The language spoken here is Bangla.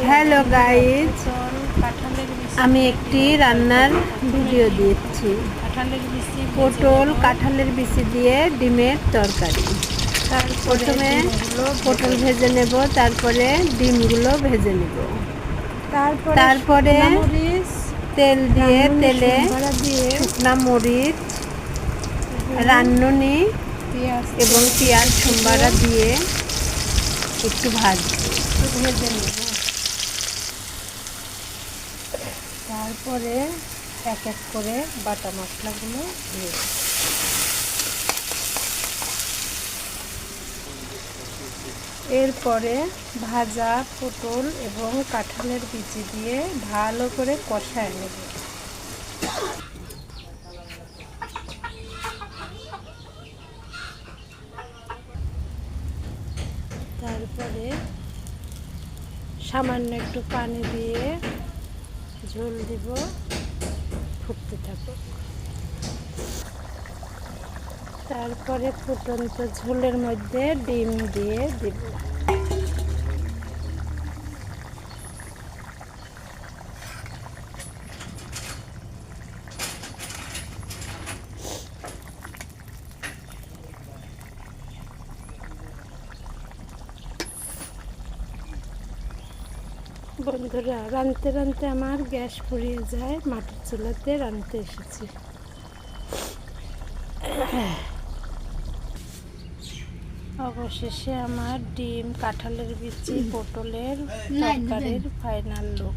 হ্যালো গাইজ, আমি একটি রান্নার ভিডিও দিচ্ছি। পটল কাঁঠালের বিচি দিয়ে ডিমের তরকারি। প্রথমে পটল ভেজে নেব, তারপরে ডিমগুলো ভেজে নেব, তারপরে তেল দিয়ে তেলে শুকনা মরিচ, রান্নুনি এবং পেঁয়াজ সম্বারা দিয়ে একটু ভেজে নেব। তারপরে এক এক করে বাটা মশলাগুলো দিয়ে এরপরে ভাজা পটল এবং কাঁঠালের বিচি দিয়ে ভালো করে কষায় নেব। তারপরে সামান্য একটু পানি দিয়ে ঝোল দিব, ফুটতে থাকুক। তারপরে ফুটন্ত ঝোলের মধ্যে ডিম দিয়ে দিব। বন্ধুরা, রাঁধতে রাঁধতে আমার গ্যাস ফুরিয়ে যায়, মাটির চুলাতে রাঁধতে এসেছি। অবশেষে আমার ডিম, কাঁঠালের বিচি, পটলের তরকারির ফাইনাল লুক।